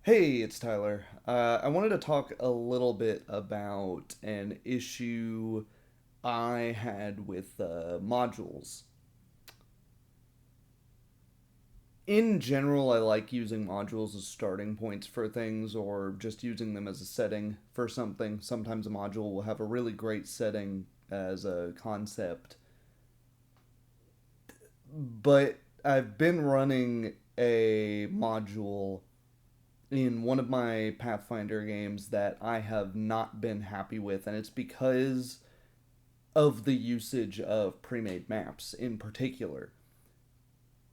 Hey, it's Tyler. I wanted to talk a little bit about an issue I had with modules. In general, I like using modules as starting points for things or just using them as a setting for something. Sometimes a module will have a really great setting as a concept, but I've been running a module in one of my Pathfinder games that I have not been happy with, and it's because of the usage of pre made maps in particular.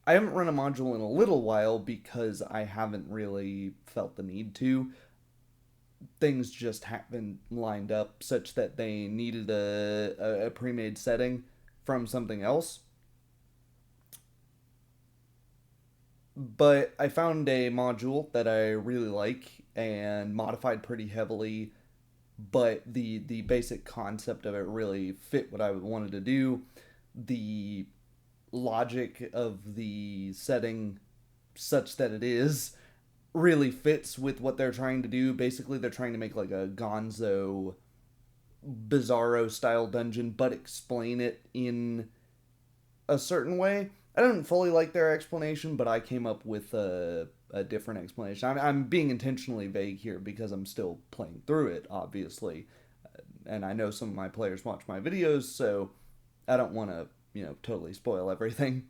I haven't run a module in a little while because I haven't really felt the need to. Things just haven't lined up such that they needed a pre made setting from something else. But I found a module that I really like and modified pretty heavily, but the basic concept of it really fit what I wanted to do. The logic of the setting, such that it is, really fits with what they're trying to do. Basically, they're trying to make like a Gonzo Bizarro style dungeon, but explain it in a certain way. I didn't fully like their explanation, but I came up with a different explanation. I'm being intentionally vague here because I'm still playing through it, obviously, and I know some of my players watch my videos, so I don't want to, totally spoil everything.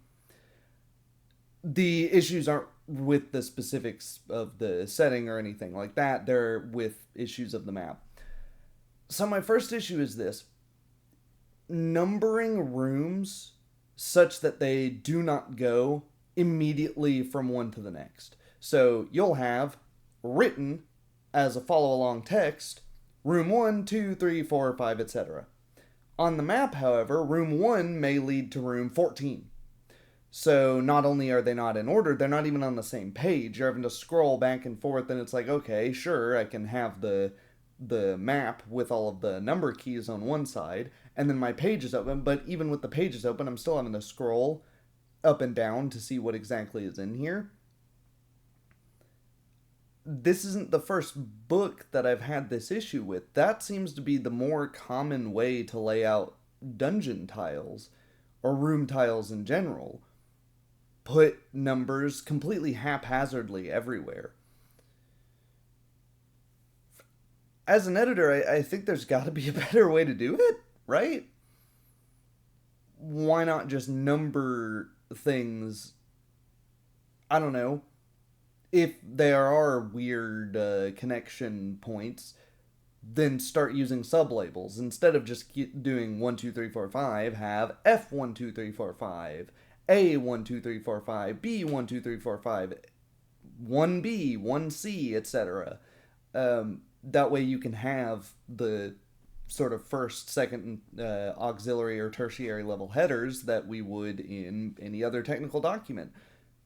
The issues aren't with the specifics of the setting or anything like that, they're with issues of the map. So, my first issue is this: numbering rooms such that they do not go immediately from one to the next. So you'll have written as a follow along text room 1, 2, 3, 4, 5, etc. On the map, however, room 1 may lead to room 14. So not only are they not in order, they're not even on the same page. You're having to scroll back and forth, and it's like, okay, sure, I can have the map with all of the number keys on one side, and then my page is open. But even with the pages open, I'm still having to scroll up and down to see what exactly is in here. This isn't the first book that I've had this issue with. That seems to be the more common way to lay out dungeon tiles or room tiles in general. Put numbers completely haphazardly everywhere. As an editor, I think there's got to be a better way to do it, right? Why not just number things? I don't know. If there are weird connection points, then start using sublabels instead of just doing 1 2 3 4 5. Have F 1 2 3 4 5, A 1 2 3 4 5, B 1 2 3 4 5, 1B, 1C, etc. That way you can have the sort of first, second, auxiliary or tertiary level headers that we would in any other technical document.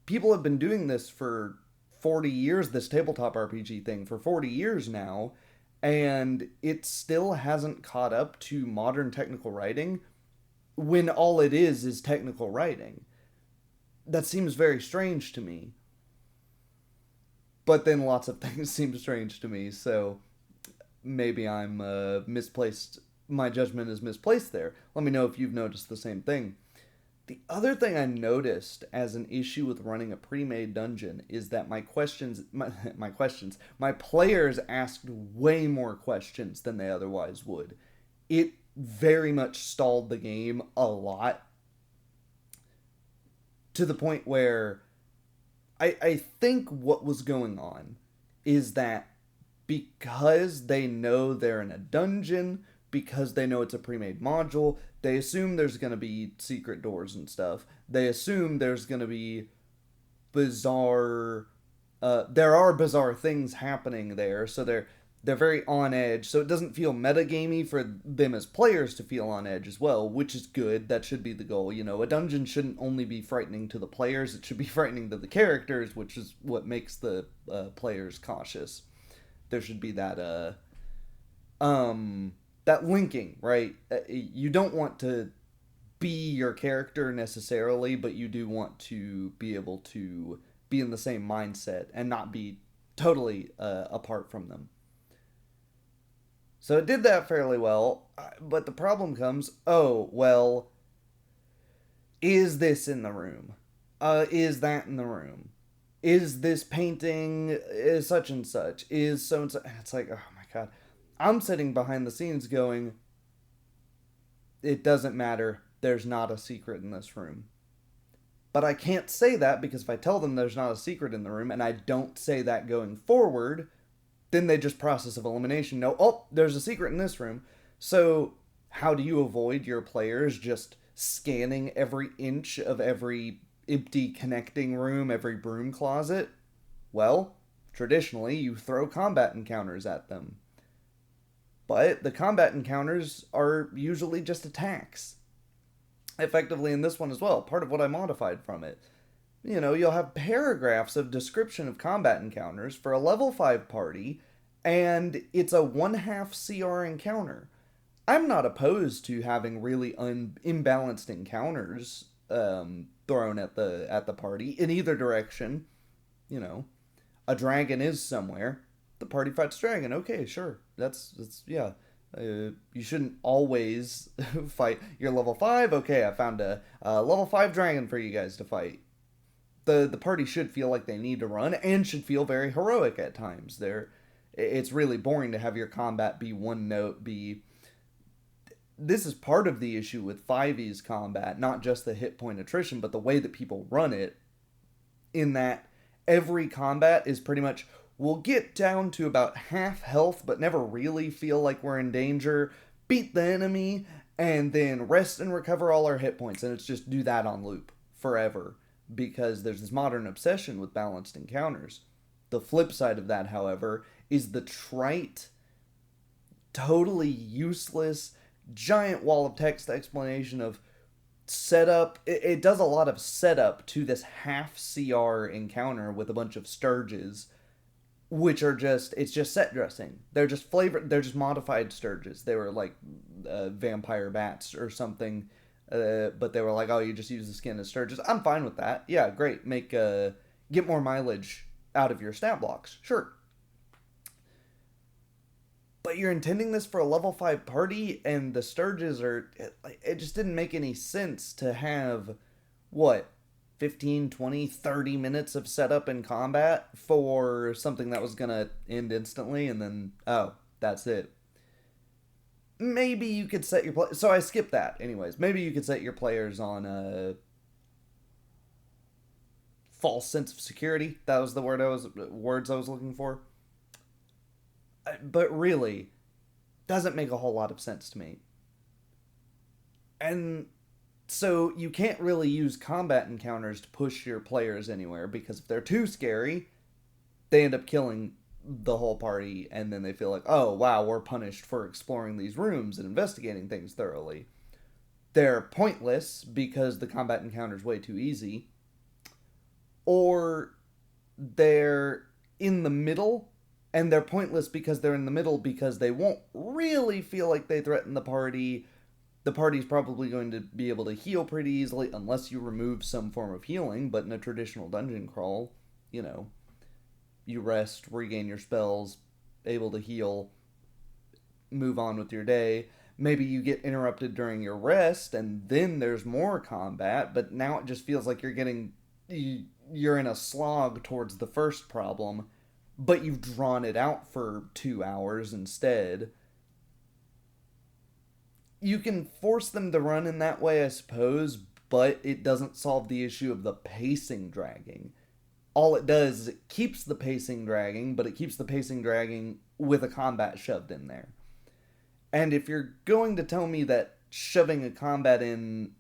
People have been doing this for 40 years, this tabletop RPG thing, for 40 years now, and it still hasn't caught up to modern technical writing when all it is technical writing. That seems very strange to me. But then lots of things seem strange to me, so maybe I'm misplaced. My judgment is misplaced there. Let me know if you've noticed the same thing. The other thing I noticed as an issue with running a pre-made dungeon is that my players asked way more questions than they otherwise would. It very much stalled the game a lot, to the point where I think what was going on is that because they know they're in a dungeon, because they know it's a pre-made module, they assume there's going to be secret doors and stuff. They assume there's going to be bizarre there are bizarre things happening there, so they're very on edge. So it doesn't feel metagamey for them as players to feel on edge as well, which is good. That should be the goal. A dungeon shouldn't only be frightening to the players; it should be frightening to the characters, which is what makes the players cautious. There should be that linking, right? You don't want to be your character necessarily, but you do want to be able to be in the same mindset and not be totally apart from them. So it did that fairly well, but the problem comes, oh, well, is this in the room? Is that in the room? Is this painting is such and such? Is so and so? It's like, oh my god. I'm sitting behind the scenes going, it doesn't matter. There's not a secret in this room. But I can't say that because if I tell them there's not a secret in the room and I don't say that going forward, then they just process of elimination know, oh, there's a secret in this room. So how do you avoid your players just scanning every inch of every empty connecting room, every broom closet? Well, traditionally you throw combat encounters at them. But the combat encounters are usually just attacks. Effectively in this one as well, part of what I modified from it. You'll have paragraphs of description of combat encounters for a level 5 party, and it's a 1/2 CR encounter. I'm not opposed to having really imbalanced encounters thrown at the party in either direction. A dragon is somewhere. The party fights dragon. Okay, sure. That's yeah. You shouldn't always fight. You're level 5. Okay, I found a level 5 dragon for you guys to fight. The party should feel like they need to run and should feel very heroic at times. It's really boring to have your combat be one note. This is part of the issue with 5e's combat, not just the hit point attrition, but the way that people run it. In that every combat is pretty much, we'll get down to about half health, but never really feel like we're in danger, beat the enemy, and then rest and recover all our hit points. And it's just do that on loop forever, because there's this modern obsession with balanced encounters. The flip side of that, however, is the trite, totally useless, giant wall of text explanation of setup. It does a lot of setup to this half CR encounter with a bunch of Sturges, which are it's just set dressing. They're just they're just modified Sturges. They were like vampire bats or something, but they were like, oh, you just use the skin as Sturges. I'm fine with that. Yeah, great. Get more mileage out of your stat blocks. Sure. But you're intending this for a level 5 party, and the Sturges it just didn't make any sense to have, 15, 20, 30 minutes of setup and combat for something that was going to end instantly, and then, oh, that's it. Maybe you could set your so I skipped that anyways. Maybe you could set your players on a false sense of security. That was the words I was looking for. But really, doesn't make a whole lot of sense to me. And so you can't really use combat encounters to push your players anywhere, because if they're too scary, they end up killing the whole party, and then they feel like, oh wow, we're punished for exploring these rooms and investigating things thoroughly. They're pointless because the combat encounter is way too easy, or they're in the middle, and they're pointless because they're in the middle because they won't really feel like they threaten the party. The party's probably going to be able to heal pretty easily unless you remove some form of healing, but in a traditional dungeon crawl, you rest, regain your spells, able to heal, move on with your day. Maybe you get interrupted during your rest, and then there's more combat, but now it just feels like you're in a slog towards the first problem, but you've drawn it out for 2 hours instead. You can force them to run in that way, I suppose, but it doesn't solve the issue of the pacing dragging. All it does is it keeps the pacing dragging, but it keeps the pacing dragging with a combat shoved in there. And if you're going to tell me that shoving a combat in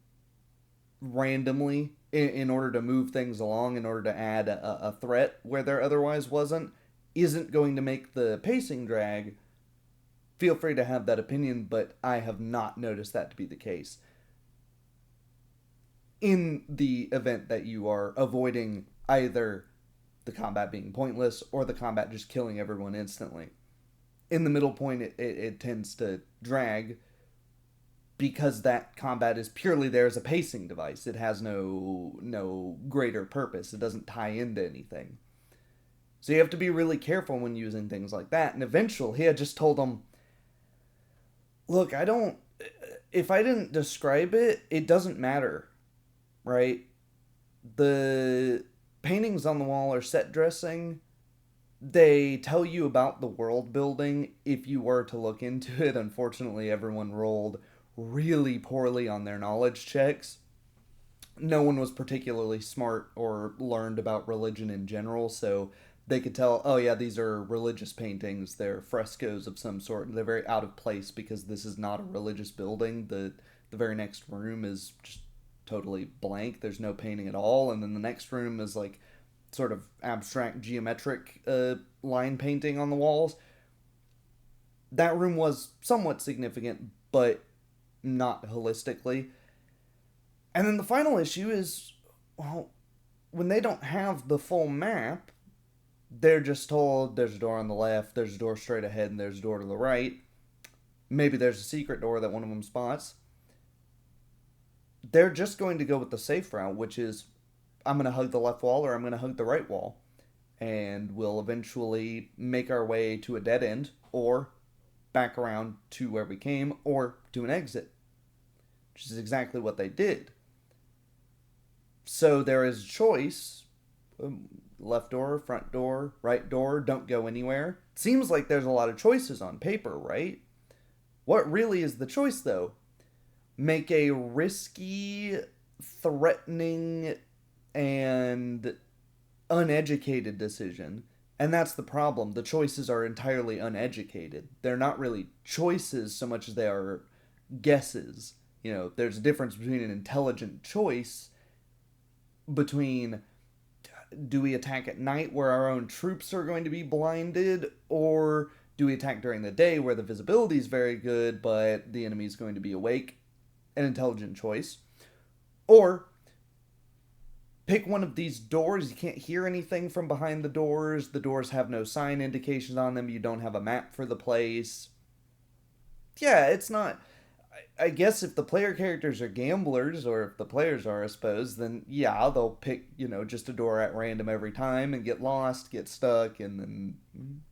randomly in order to move things along, in order to add a threat where there otherwise wasn't, isn't going to make the pacing drag, feel free to have that opinion, but I have not noticed that to be the case. In the event that you are avoiding either the combat being pointless or the combat just killing everyone instantly. In the middle point, it tends to drag because that combat is purely there as a pacing device. It has no greater purpose. It doesn't tie into anything. So you have to be really careful when using things like that. And eventually, he had just told them, look, I don't. If I didn't describe it, it doesn't matter, right? The paintings on the wall are set dressing. They tell you about the world building if you were to look into it. Unfortunately, everyone rolled really poorly on their knowledge checks. No one was particularly smart or learned about religion in general, so they could tell, oh yeah, these are religious paintings, they're frescoes of some sort. They're very out of place because this is not a religious building. The very next room is just totally blank. There's no painting at all, and then the next room is like sort of abstract geometric line painting on the walls. That room was somewhat significant, but not holistically. And then the final issue is, well, when they don't have the full map, they're just told there's a door on the left, there's a door straight ahead, and there's a door to the right. Maybe there's a secret door that one of them spots. They're just going to go with the safe route, which is I'm going to hug the left wall or I'm going to hug the right wall. And we'll eventually make our way to a dead end or back around to where we came or to an exit, which is exactly what they did. So there is a choice, left door, front door, right door, don't go anywhere. Seems like there's a lot of choices on paper, right? What really is the choice, though? Make a risky, threatening, and uneducated decision. And that's the problem. The choices are entirely uneducated. They're not really choices so much as they are guesses. You know, there's a difference between an intelligent choice between do we attack at night where our own troops are going to be blinded, or do we attack during the day where the visibility is very good but the enemy is going to be awake? An intelligent choice. Or pick one of these doors. You can't hear anything from behind the doors have no sign indications on them, you don't have a map for the place. Yeah, it's not. I guess if the player characters are gamblers, or if the players are, I suppose, then yeah, they'll pick, just a door at random every time and get lost, get stuck, and then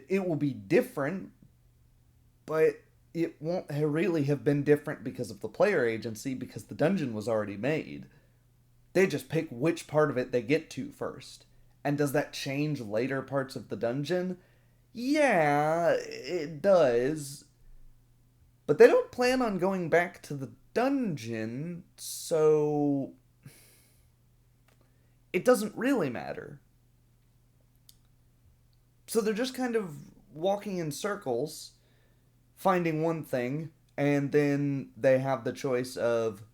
it will be different, but it won't really have been different because of the player agency, because the dungeon was already made. They just pick which part of it they get to first. And does that change later parts of the dungeon? Yeah, it does. But they don't plan on going back to the dungeon, so it doesn't really matter. So they're just kind of walking in circles, finding one thing, and then they have the choice of,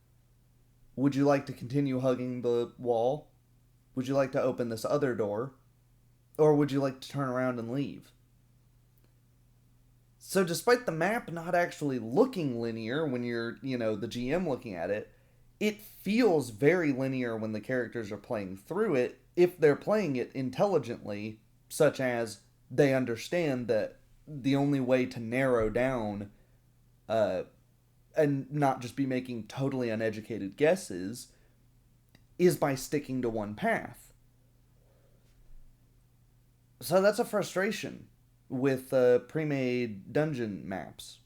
would you like to continue hugging the wall? Would you like to open this other door? Or would you like to turn around and leave? So despite the map not actually looking linear when you're, the GM looking at it, it feels very linear when the characters are playing through it, if they're playing it intelligently, such as they understand that the only way to narrow down and not just be making totally uneducated guesses is by sticking to one path. So that's a frustration with pre-made dungeon maps.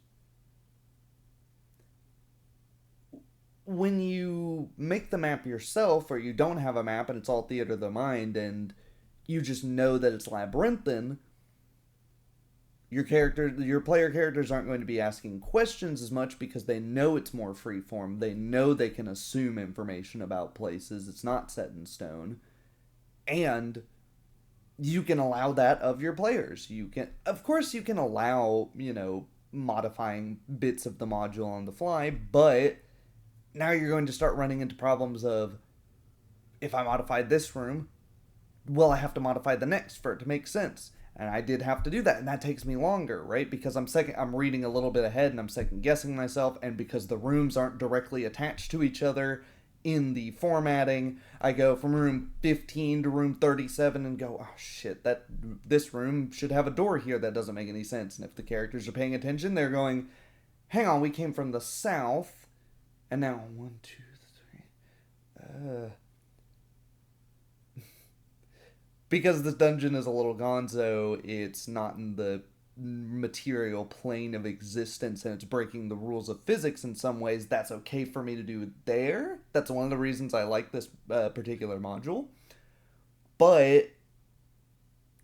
When you make the map yourself, or you don't have a map and it's all theater of the mind and you just know that it's labyrinthine, your player characters aren't going to be asking questions as much because they know it's more freeform. They know they can assume information about places. It's not set in stone. And you can allow that of your players. Of course, you can allow, modifying bits of the module on the fly, but now you're going to start running into problems of, if I modify this room, will I have to modify the next for it to make sense? And I did have to do that, and that takes me longer, right? Because I'm reading a little bit ahead, and I'm second guessing myself, and because the rooms aren't directly attached to each other in the formatting, I go from room 15 to room 37 and go, oh shit, this room should have a door here. That doesn't make any sense. And if the characters are paying attention, they're going, hang on, we came from the south, and now 1, 2, 3. because this dungeon is a little gonzo, it's not in the material plane of existence and it's breaking the rules of physics in some ways. That's okay for me to do there. That's one of the reasons I like this particular module. But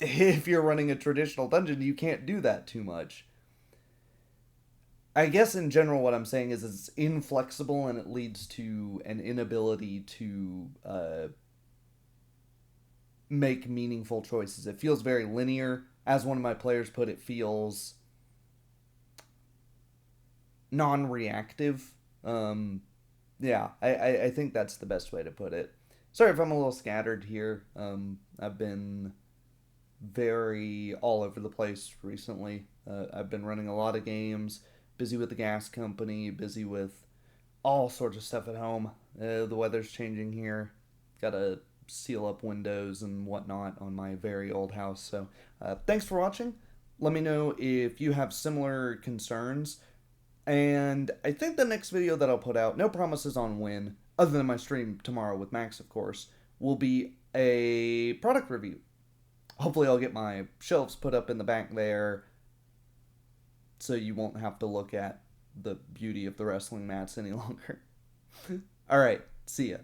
if you're running a traditional dungeon, you can't do that too much. I guess in general, what I'm saying is it's inflexible and it leads to an inability to make meaningful choices. It feels very linear. As one of my players put it, feels non-reactive. Yeah, I think that's the best way to put it. Sorry if I'm a little scattered here. I've been very all over the place recently. I've been running a lot of games, busy with the gas company, busy with all sorts of stuff at home. The weather's changing here. Gotta seal up windows and whatnot on my very old house. So, thanks for watching. Let me know if you have similar concerns. And I think the next video that I'll put out, no promises on when, other than my stream tomorrow with Max, of course, will be a product review. Hopefully, I'll get my shelves put up in the back there so you won't have to look at the beauty of the wrestling mats any longer. All right, see ya.